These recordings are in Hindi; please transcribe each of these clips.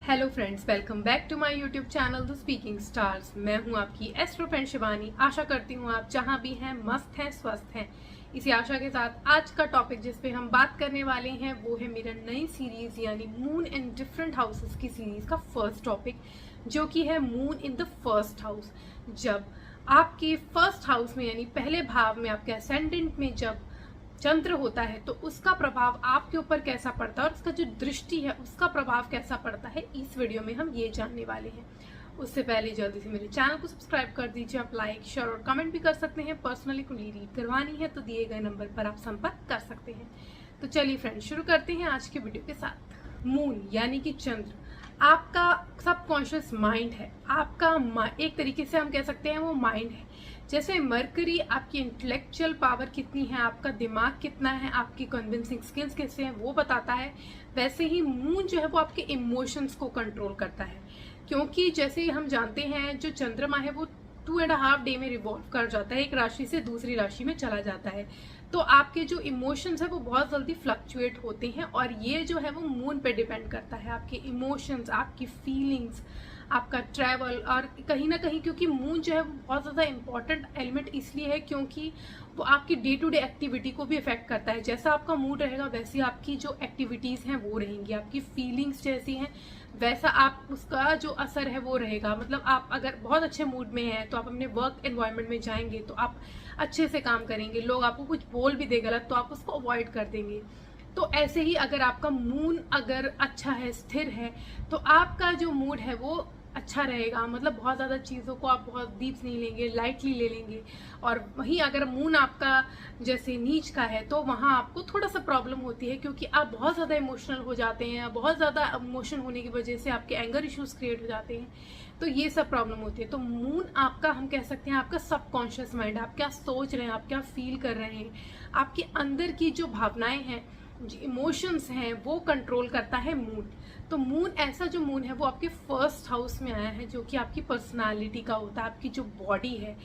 Hello friends, welcome back to my YouTube channel the speaking stars. मैं हूं आपकी एस्ट्रो फ्रेंड शिवानी। आशा करती हूं आप जहां भी हैं मस्त हैं, स्वस्थ हैं। इसी आशा के साथ आज का टॉपिक जिस पे हम बात करने वाले हैं वो है मेरा नई सीरीज यानी मून इन डिफरेंट हाउसेस की सीरीज का फर्स्ट टॉपिक, जो कि है moon in the first house. जब आपके फर्स्ट हाउस में यानी पहले भाव में, आपके असेंडेंट में जब चंद्र होता है तो उसका प्रभाव आपके ऊपर कैसा पड़ता है और उसका जो दृष्टि है उसका प्रभाव कैसा पड़ता है, इस वीडियो में हम ये जानने वाले हैं। उससे पहले जल्दी से मेरे चैनल को सब्सक्राइब कर दीजिए। आप लाइक, शेयर और कमेंट भी कर सकते हैं। पर्सनली कुंडली रीड करवानी है तो दिए गए नंबर पर आप संपर्क कर सकते हैं। तो चलिए फ्रेंड्स, शुरू करते हैं आज के वीडियो के साथ। मून यानी कि चंद्र आपका सबकॉन्शियस माइंड है। आपका एक तरीके से हम कह सकते हैं वो माइंड है। जैसे मरकरी आपकी इंटेलेक्चुअल पावर कितनी है, आपका दिमाग कितना है, आपकी कन्विंसिंग स्किल्स कैसे हैं वो बताता है, वैसे ही मून जो है वो आपके इमोशंस को कंट्रोल करता है। क्योंकि जैसे हम जानते हैं जो चंद्रमा है वो 2.5 डे में रिवॉल्व कर जाता है, एक राशि से दूसरी राशि में चला जाता है। तो आपके जो इमोशंस है वो बहुत जल्दी फ्लक्चुएट होते हैं और ये जो है वो मून पे डिपेंड करता है। आपके इमोशंस, आपकी फीलिंग्स, आपका ट्रैवल, और कहीं ना कहीं क्योंकि मून जो है वो बहुत ज़्यादा इंपॉर्टेंट एलिमेंट इसलिए है क्योंकि वो आपकी डे टू डे एक्टिविटी को भी इफेक्ट करता है। जैसा आपका मूड रहेगा वैसी आपकी जो एक्टिविटीज़ हैं वो रहेंगी, आपकी फीलिंग्स जैसी हैं वैसा आप उसका जो असर है वो रहेगा। मतलब आप अगर बहुत अच्छे मूड में हैं तो आप अपने वर्क एनवायरनमेंट में जाएंगे तो आप अच्छे से काम करेंगे। लोग आपको कुछ बोल भी दे गलत तो आप उसको अवॉइड कर देंगे। तो ऐसे ही अगर आपका मूड अगर अच्छा है, स्थिर है, तो आपका जो मूड है वो अच्छा रहेगा। मतलब बहुत ज़्यादा चीज़ों को आप बहुत डीप नहीं लेंगे, लाइटली ले लेंगे। और वहीं अगर मून आपका जैसे नीच का है तो वहाँ आपको थोड़ा सा प्रॉब्लम होती है क्योंकि आप बहुत ज़्यादा इमोशनल हो जाते हैं। बहुत ज़्यादा इमोशन होने की वजह से आपके एंगर इश्यूज क्रिएट हो जाते हैं, तो ये सब प्रॉब्लम होती है। तो मून आपका, हम कह सकते हैं आपका सबकॉन्शियस माइंड, आप क्या सोच रहे हैं, आप क्या फील कर रहे हैं, आपके अंदर की जो भावनाएं हैं, जो इमोशंस हैं वो कंट्रोल करता है मून। तो मून, ऐसा जो मून है वो आपके फर्स्ट हाउस में आया है जो कि आपकी पर्सनालिटी का होता है, आपकी जो बॉडी है।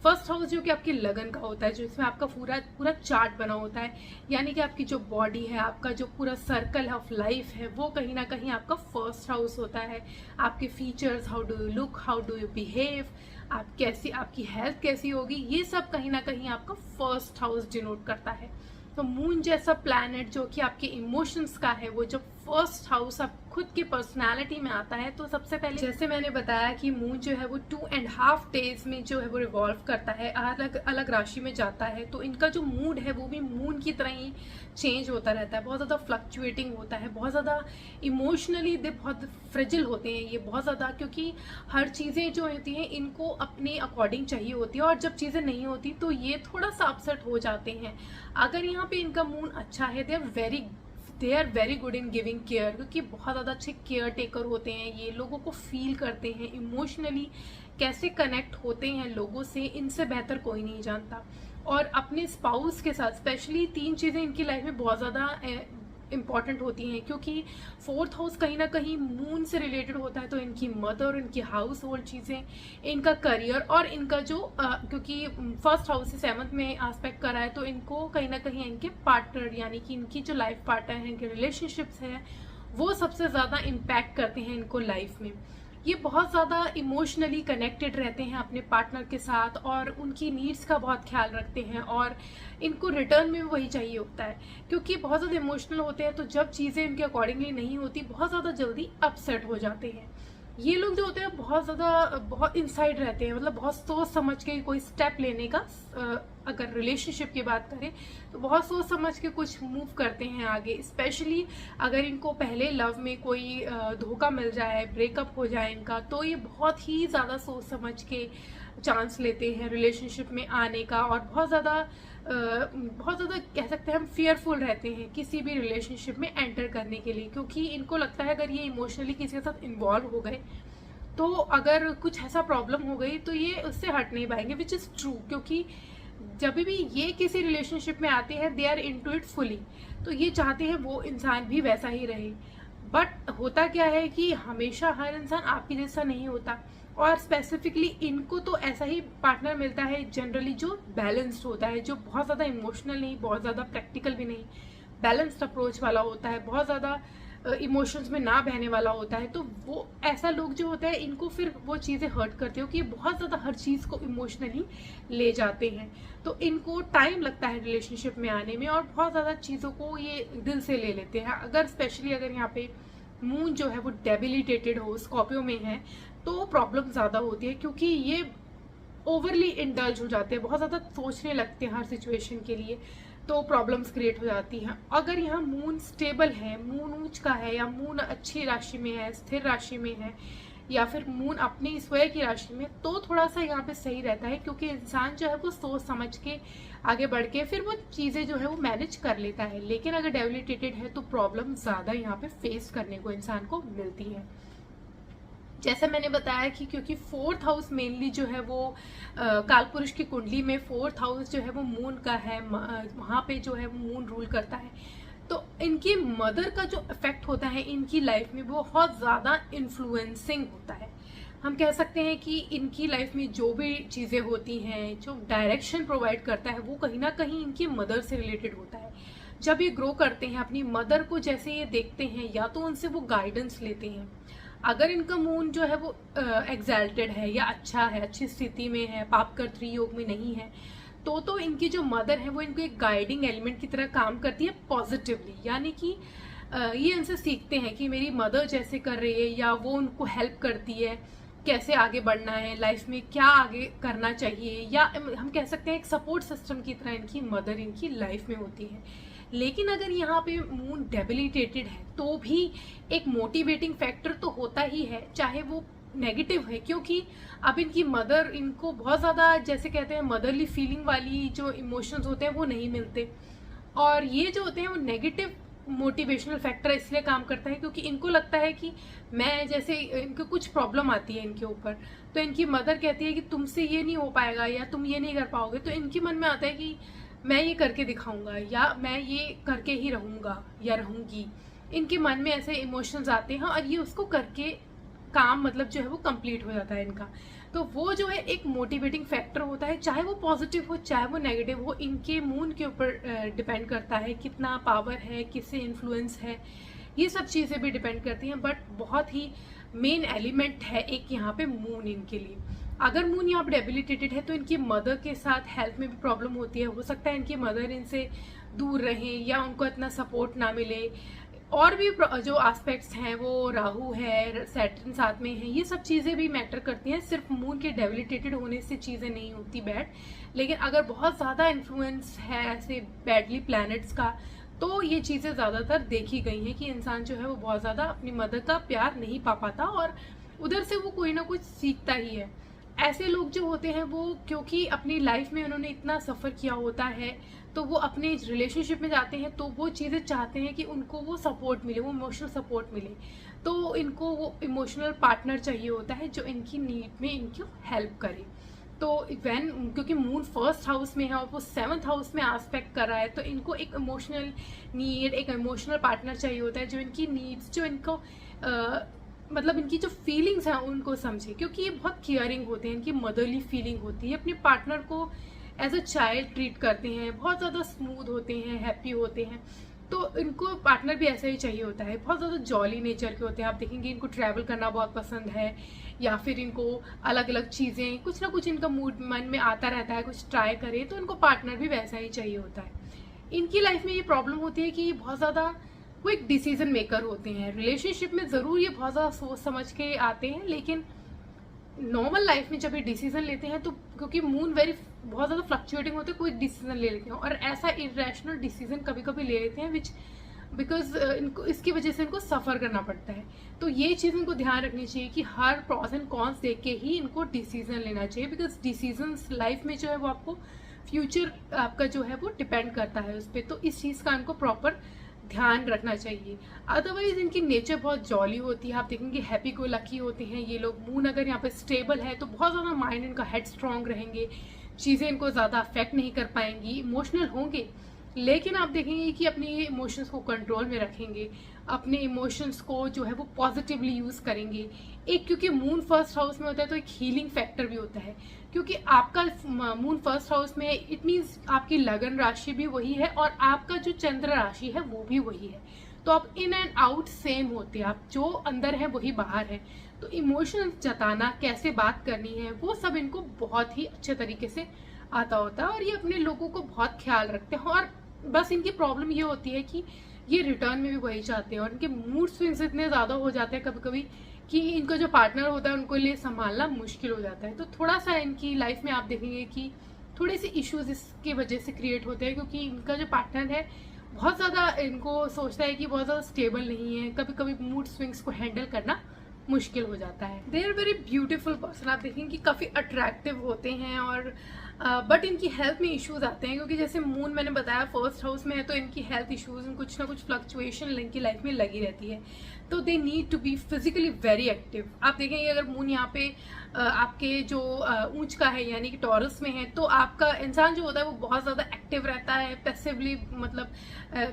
फर्स्ट हाउस जो कि आपकी लगन का होता है, जो इसमें आपका पूरा पूरा चार्ट बना होता है। यानी कि आपकी जो बॉडी है, आपका जो पूरा सर्कल ऑफ लाइफ है वो कहीं ना कहीं आपका फर्स्ट हाउस होता है। आपके features, how do you look, how do you behave, आप कैसी, आपकी हेल्थ कैसी होगी, ये सब कहीं ना कहीं आपका फर्स्ट हाउस डिनोट करता है। तो मून जैसा प्लैनेट जो कि आपके इमोशंस का है, वो जब फर्स्ट हाउस आप खुद की पर्सनालिटी में आता है तो सबसे पहले जैसे मैंने बताया कि मून जो है वो 2.5 डेज में जो है वो रिवॉल्व करता है, अलग अलग राशि में जाता है। तो इनका जो मूड है वो भी मून की तरह ही चेंज होता रहता है, बहुत ज़्यादा फ्लक्चुएटिंग होता है, बहुत ज़्यादा इमोशनली दे बहुत फ्रेजिल होते हैं ये बहुत ज़्यादा, क्योंकि हर चीज़ें जो होती हैं इनको अपने अकॉर्डिंग चाहिए होती है और जब चीज़ें नहीं होती तो ये थोड़ा सा अपसेट हो जाते हैं। अगर यहाँ पे इनका मून अच्छा है, they are very good in giving care, क्योंकि बहुत ज़्यादा अच्छे केयर टेकर होते हैं। ये लोगों को फील करते हैं, इमोशनली कैसे कनेक्ट होते हैं लोगों से, इनसे बेहतर कोई नहीं जानता। और अपने स्पाउस के साथ स्पेशली 3 चीज़ें इनकी लाइफ में बहुत ज़्यादा इम्पॉर्टेंट होती हैं, क्योंकि फोर्थ हाउस कहीं ना कहीं मून से रिलेटेड होता है। तो इनकी मदर, इनकी हाउस होल्ड चीज़ें, इनका करियर और इनका जो क्योंकि फर्स्ट हाउस से 7th में एस्पेक्ट करा है तो इनको कहीं ना कहीं इनके पार्टनर यानी कि इनकी जो लाइफ पार्टनर है, इनके रिलेशनशिप्स हैं, वो सबसे ज़्यादा इम्पैक्ट करते हैं इनको लाइफ में। ये बहुत ज़्यादा इमोशनली कनेक्टेड रहते हैं अपने पार्टनर के साथ और उनकी नीड्स का बहुत ख्याल रखते हैं और इनको रिटर्न में वही चाहिए होता है। क्योंकि बहुत ज़्यादा इमोशनल होते हैं तो जब चीज़ें इनके अकॉर्डिंगली नहीं होती बहुत ज़्यादा जल्दी अपसेट हो जाते हैं। ये लोग जो होते हैं बहुत इनसाइड रहते हैं, मतलब बहुत सोच समझ के कोई स्टेप लेने का, अगर रिलेशनशिप की बात करें तो बहुत सोच समझ के कुछ मूव करते हैं आगे। स्पेशली अगर इनको पहले लव में कोई धोखा मिल जाए, ब्रेकअप हो जाए इनका, तो ये बहुत ही ज़्यादा सोच समझ के चांस लेते हैं रिलेशनशिप में आने का और बहुत ज़्यादा कह सकते हैं हम फेयरफुल रहते हैं किसी भी रिलेशनशिप में एंटर करने के लिए, क्योंकि इनको लगता है अगर ये इमोशनली किसी के साथ इन्वॉल्व हो गए तो अगर कुछ ऐसा प्रॉब्लम हो गई तो ये उससे हट नहीं पाएंगे, विच इज़ ट्रू। क्योंकि जब भी ये किसी रिलेशनशिप में आते हैं they are into it fully, तो ये चाहते हैं वो इंसान भी वैसा ही रहे। बट होता क्या है कि हमेशा हर इंसान आपकी जैसा नहीं होता और स्पेसिफिकली इनको तो ऐसा ही पार्टनर मिलता है जनरली जो बैलेंस्ड होता है, जो बहुत ज़्यादा इमोशनल नहीं, बहुत ज़्यादा प्रैक्टिकल भी नहीं, बैलेंस्ड अप्रोच वाला होता है, बहुत ज़्यादा इमोशंस में ना बहने वाला होता है, तो वो ऐसा लोग जो होता है इनको फिर वो चीज़ें हर्ट करते हो कि ये बहुत ज़्यादा हर चीज़ को इमोशनली ले जाते हैं। तो इनको टाइम लगता है रिलेशनशिप में आने में और बहुत ज़्यादा चीज़ों को ये दिल से ले लेते हैं। अगर स्पेशली अगर यहाँ पे मून जो है वो डेबिलिटेटेड हो, स्कॉर्पियो में है, तो प्रॉब्लम ज़्यादा होती है क्योंकि ये ओवरली इंडल्ज हो जाते हैं, बहुत ज़्यादा सोचने लगते हैं हर सिचुएशन के लिए, तो प्रॉब्लम्स क्रिएट हो जाती हैं। अगर यहाँ मून स्टेबल है, मून ऊंच का है, या मून अच्छी राशि में है, स्थिर राशि में है, या फिर मून अपनी स्वयं की राशि में, तो थोड़ा सा यहाँ पे सही रहता है क्योंकि इंसान जो है वो सोच समझ के आगे बढ़ के फिर वो चीज़ें जो है वो मैनेज कर लेता है। लेकिन अगर डेबिलिटेटेड है तो प्रॉब्लम ज़्यादा यहाँ पे फेस करने को इंसान को मिलती है। जैसा मैंने बताया कि क्योंकि 4th हाउस मेनली जो है वो कालपुरुष की कुंडली में 4th हाउस जो है वो मून का है, वहाँ पे जो है वो मून रूल करता है। तो इनकी मदर का जो इफेक्ट होता है इनकी लाइफ में वो बहुत ज़्यादा इन्फ्लुएंसिंग होता है। हम कह सकते हैं कि इनकी लाइफ में जो भी चीज़ें होती हैं, जो डायरेक्शन प्रोवाइड करता है, वो कहीं ना कहीं इनकी मदर से रिलेटेड होता है। जब ये ग्रो करते हैं अपनी मदर को जैसे ये देखते हैं, या तो उनसे वो गाइडेंस लेते हैं। अगर इनका मून जो है वो एग्जैल्टेड है या अच्छा है, अच्छी स्थिति में है, पापकर 3 योग में नहीं है, तो इनकी जो मदर है वो इनको एक गाइडिंग एलिमेंट की तरह काम करती है पॉजिटिवली। यानी कि ये इनसे सीखते हैं कि मेरी मदर जैसे कर रही है, या वो उनको हेल्प करती है कैसे आगे बढ़ना है लाइफ में, क्या आगे करना चाहिए, या हम कह सकते हैं एक सपोर्ट सिस्टम की तरह इनकी मदर इनकी लाइफ में होती है। लेकिन अगर यहाँ पे मून डेबिलिटेटेड है तो भी एक मोटिवेटिंग फैक्टर तो होता ही है, चाहे वो नेगेटिव है, क्योंकि अब इनकी मदर इनको बहुत ज़्यादा जैसे कहते हैं मदरली फीलिंग वाली जो इमोशंस होते हैं वो नहीं मिलते। और ये जो होते हैं वो नेगेटिव मोटिवेशनल फैक्टर इसलिए काम करता है क्योंकि इनको लगता है कि मैं जैसे इनको कुछ प्रॉब्लम आती है इनके ऊपर, तो इनकी मदर कहती है कि तुमसे ये नहीं हो पाएगा या तुम ये नहीं कर पाओगे, तो इनके मन में आता है कि मैं ये करके दिखाऊंगा या मैं ये करके ही रहूंगा या रहूंगी। इनके मन में ऐसे इमोशंस आते हैं और ये उसको करके काम मतलब जो है वो कंप्लीट हो जाता है इनका। तो वो जो है एक मोटिवेटिंग फैक्टर होता है, चाहे वो पॉजिटिव हो चाहे वो नेगेटिव हो, इनके मून के ऊपर डिपेंड करता है कितना पावर है, किससे इन्फ्लुएंस है, ये सब चीज़ें भी डिपेंड करती हैं। बट बहुत ही मेन एलिमेंट है एक यहाँ पे मून इनके लिए। अगर मून यहाँ पे डेबिलिटेटेड है तो इनकी मदर के साथ हेल्थ में भी प्रॉब्लम होती है। हो सकता है इनकी मदर इनसे दूर रहें या उनको इतना सपोर्ट ना मिले। और भी जो एस्पेक्ट्स हैं, वो राहु है, सैटर्न साथ में है, ये सब चीज़ें भी मैटर करती हैं। सिर्फ मून के डेबिलिटेटेड होने से चीज़ें नहीं होती बैड, लेकिन अगर बहुत ज़्यादा इन्फ्लुएंस है ऐसे बैडली प्लैनेट्स का, तो ये चीज़ें ज़्यादातर देखी गई हैं कि इंसान जो है वो बहुत ज़्यादा अपनी मदर का प्यार नहीं पा पाता और उधर से वो कोई ना कुछ सीखता ही है। ऐसे लोग जो होते हैं वो क्योंकि अपनी लाइफ में उन्होंने इतना सफ़र किया होता है, तो वो अपने रिलेशनशिप में जाते हैं तो वो चीज़ें चाहते हैं कि उनको वो सपोर्ट मिले, वो इमोशनल सपोर्ट मिले। तो इनको वो इमोशनल पार्टनर चाहिए होता है जो इनकी नीड में इनको हेल्प करे। तो व्हेन क्योंकि मून 1st हाउस में है और वो 7th हाउस में एस्पेक्ट कर रहा है, तो इनको एक इमोशनल नीड, एक इमोशनल पार्टनर चाहिए होता है जो इनकी नीड्स, जो इनको मतलब इनकी जो फीलिंग्स हैं उनको समझे, क्योंकि ये बहुत केयरिंग होते हैं, इनकी मदरली फीलिंग होती है, अपने पार्टनर को एज अ चाइल्ड ट्रीट करते हैं, बहुत ज़्यादा स्मूथ होते हैं, हैप्पी होते हैं। तो इनको पार्टनर भी ऐसा ही चाहिए होता है, बहुत ज़्यादा जॉली नेचर के होते हैं। आप देखेंगे इनको ट्रैवल करना बहुत पसंद है, या फिर इनको अलग अलग चीज़ें कुछ ना कुछ इनका मूड मन में आता रहता है, कुछ ट्राई करे, तो इनको पार्टनर भी वैसा ही चाहिए होता है। इनकी लाइफ में ये प्रॉब्लम होती है कि ये बहुत ज़्यादा वो एक डिसीजन मेकर होते हैं। रिलेशनशिप में ज़रूर ये बहुत ज़्यादा सोच समझ के आते हैं, लेकिन नॉर्मल लाइफ में जब ये डिसीजन लेते हैं तो क्योंकि मून बहुत ज़्यादा फ्लक्चुएटिंग होते हैं, कोई डिसीजन ले लेते हैं और ऐसा इरेशनल डिसीजन कभी कभी ले लेते हैं विच बिकॉज इनको इसकी वजह से इनको सफ़र करना पड़ता है। तो ये चीज़ इनको ध्यान रखनी चाहिए कि हर प्रॉस एंड कॉन्स देख के ही इनको डिसीजन लेना चाहिए, बिकॉज डिसीजंस लाइफ में जो है वो आपको फ्यूचर आपका जो है वो डिपेंड करता है उस पर। तो इस चीज़ का इनको प्रॉपर ध्यान रखना चाहिए। अदरवाइज इनकी नेचर बहुत जॉली होती है, आप देखेंगे हैप्पी गो लकी होते हैं ये लोग। मून अगर यहाँ पे स्टेबल है तो बहुत ज़्यादा माइंड इनका हेड स्ट्रॉन्ग रहेंगे, चीज़ें इनको ज़्यादा अफेक्ट नहीं कर पाएंगी, इमोशनल होंगे लेकिन आप देखेंगे कि अपने इमोशंस को कंट्रोल में रखेंगे, अपने इमोशंस को जो है वो पॉजिटिवली यूज़ करेंगे। एक क्योंकि मून फर्स्ट हाउस में होता है तो एक हीलिंग फैक्टर भी होता है, क्योंकि आपका मून फर्स्ट हाउस में है, इट मीन्स आपकी लगन राशि भी वही है और आपका जो चंद्र राशि है वो भी वही है। तो आप इन एंड आउट सेम होते हैं, आप जो अंदर है वही बाहर है। तो इमोशंस जताना, कैसे बात करनी है, वो सब इनको बहुत ही अच्छे तरीके से आता होता है और ये अपने लोगों को बहुत ख्याल रखते हैं। और बस इनकी प्रॉब्लम ये होती है कि ये रिटर्न में भी वही चाहते हैं और इनके मूड स्विंग्स इतने ज़्यादा हो जाते हैं कभी कभी कि इनका जो पार्टनर होता है उनको लिए संभालना मुश्किल हो जाता है। तो थोड़ा सा इनकी लाइफ में आप देखेंगे कि थोड़े से इश्यूज इसकी वजह से क्रिएट होते हैं, क्योंकि इनका जो पार्टनर है बहुत ज़्यादा इनको सोचता है कि बहुत ज़्यादा स्टेबल नहीं है, कभी कभी मूड स्विंग्स को हैंडल करना मुश्किल हो जाता है। They are very beautiful person, आप देखेंगे कि काफ़ी अट्रैक्टिव होते हैं और बट इनकी हेल्थ में इश्यूज आते हैं, क्योंकि जैसे मून मैंने बताया फर्स्ट हाउस में है तो इनकी हेल्थ इश्यूज, कुछ ना कुछ फ्लक्चुएशन इनकी लाइफ में लगी रहती है। तो they need to be physically very active. आप देखेंगे अगर मून यहाँ पे आपके जो ऊंच का है यानी कि टॉरस में है, तो आपका इंसान जो होता है वो बहुत ज़्यादा एक्टिव रहता है, पैसिवली मतलब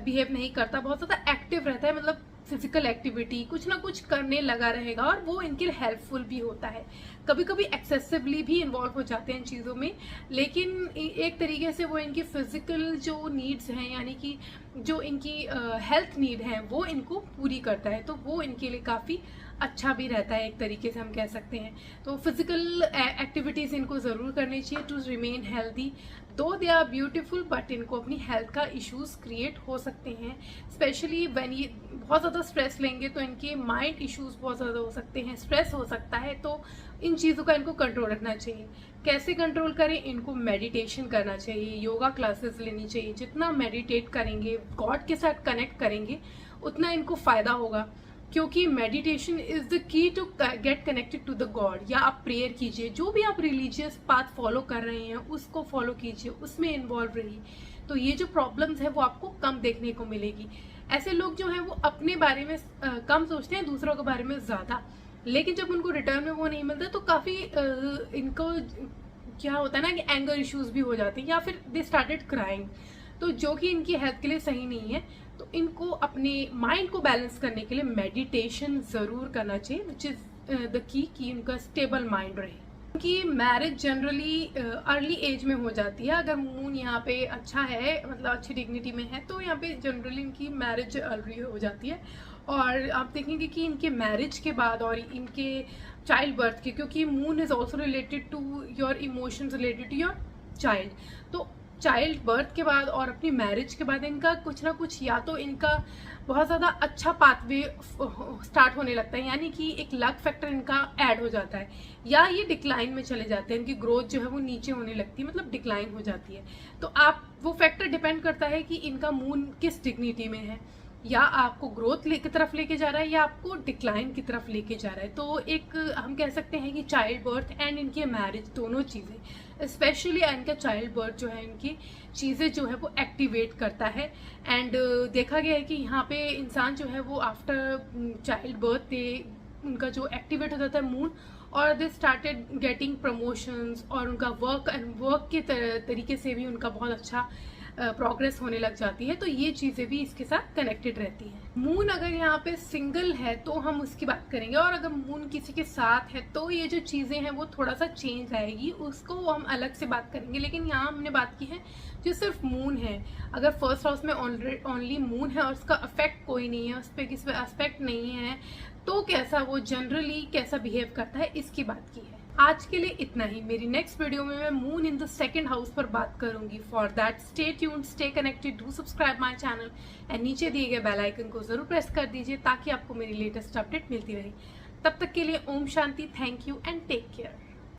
बिहेव नहीं करता, बहुत ज़्यादा एक्टिव रहता है, मतलब फिजिकल एक्टिविटी कुछ ना कुछ करने लगा रहेगा और वो इनके लिए हेल्पफुल भी होता है। कभी कभी एक्सेसिवली भी इन्वॉल्व हो जाते हैं इन चीज़ों में, लेकिन एक तरीके से वो इनकी फिजिकल जो नीड्स हैं यानी कि जो इनकी हेल्थ नीड है वो इनको पूरी करता है, तो वो इनके लिए काफ़ी अच्छा भी रहता है, एक तरीके से हम कह सकते हैं। तो फिजिकल एक्टिविटीज़ इनको ज़रूर करनी चाहिए टू रिमेन हेल्दी। दो दे आर ब्यूटीफुल बट इनको अपनी हेल्थ का इश्यूज क्रिएट हो सकते हैं, स्पेशली व्हेन ये बहुत ज़्यादा स्ट्रेस लेंगे तो इनके माइंड इश्यूज बहुत ज़्यादा हो सकते हैं, स्ट्रेस हो सकता है। तो इन चीज़ों का इनको कंट्रोल रखना चाहिए। कैसे कंट्रोल करें? इनको मेडिटेशन करना चाहिए, योगा क्लासेस लेनी चाहिए। जितना मेडिटेट करेंगे, गॉड के साथ कनेक्ट करेंगे, उतना इनको फ़ायदा होगा, क्योंकि meditation is the key to get connected to the God. या आप प्रेयर कीजिए, जो भी आप रिलीजियस पाथ फॉलो कर रहे हैं उसको फॉलो कीजिए, उसमें इन्वॉल्व रहिए, तो ये जो प्रॉब्लम्स है वो आपको कम देखने को मिलेगी। ऐसे लोग जो हैं वो अपने बारे में कम सोचते हैं, दूसरों के बारे में ज़्यादा, लेकिन जब उनको रिटर्न में वो नहीं मिलता तो काफ़ी इनको क्या होता है ना कि एंगर इश्यूज भी हो जाते हैं या फिर दे स्टार्टेड क्राइंग, तो जो कि इनकी हेल्थ के लिए सही नहीं है। तो इनको अपने माइंड को बैलेंस करने के लिए मेडिटेशन ज़रूर करना चाहिए, विच इज़ द की कि उनका स्टेबल माइंड रहे। उनकी मैरिज जनरली अर्ली एज में हो जाती है। अगर मून यहाँ पे अच्छा है, मतलब अच्छी डिग्निटी में है, तो यहाँ पे जनरली इनकी मैरिज अर्ली हो जाती है। और आप देखेंगे कि इनके मैरिज के बाद और इनके चाइल्ड बर्थ के, क्योंकि moon is also related to your emotions related to your child, तो चाइल्ड बर्थ के बाद और अपनी मैरिज के बाद इनका कुछ ना कुछ, या तो इनका बहुत ज़्यादा अच्छा पाथवे स्टार्ट होने लगता है, यानी कि एक लक फैक्टर इनका ऐड हो जाता है, या ये डिक्लाइन में चले जाते हैं, इनकी ग्रोथ जो है वो नीचे होने लगती है, मतलब डिक्लाइन हो जाती है। तो आप वो फैक्टर डिपेंड करता है कि इनका मून किस डिग्निटी में है, या आपको ग्रोथ की तरफ लेके जा रहा है या आपको डिक्लाइन की तरफ लेके जा रहा है। तो एक हम कह सकते हैं कि चाइल्ड बर्थ एंड इनकी मैरिज दोनों चीज़ें, स्पेशली इनका चाइल्ड बर्थ जो है इनकी चीज़ें जो है वो एक्टिवेट करता है। एंड देखा गया है कि यहाँ पे इंसान जो है वो आफ्टर चाइल्ड बर्थ दे उनका जो एक्टिवेट हो जाता है मून, और दे स्टार्टेड गेटिंग प्रमोशंस, और उनका वर्क के तरीके से भी उनका बहुत अच्छा प्रोग्रेस होने लग जाती है। तो ये चीज़ें भी इसके साथ कनेक्टेड रहती हैं। मून अगर यहाँ पे सिंगल है तो हम उसकी बात करेंगे, और अगर मून किसी के साथ है तो ये जो चीज़ें हैं वो थोड़ा सा चेंज आएगी, उसको हम अलग से बात करेंगे। लेकिन यहाँ हमने बात की है जो सिर्फ मून है। अगर फर्स्ट हाउस में ओनली मून है और उसका अफेक्ट कोई नहीं है, उस पर किसी पे एस्पेक्ट नहीं है, तो कैसा वो जनरली कैसा बिहेव करता है, इसकी बात की है। आज के लिए इतना ही। मेरी नेक्स्ट वीडियो में मैं moon in the second house पर बात करूंगी। For that stay tuned, stay connected, do subscribe my channel and नीचे दिए गए बेल आइकन को जरूर प्रेस कर दीजिए ताकि आपको मेरी लेटेस्ट अपडेट मिलती रहे। तब तक के लिए Om Shanti, thank you and take care.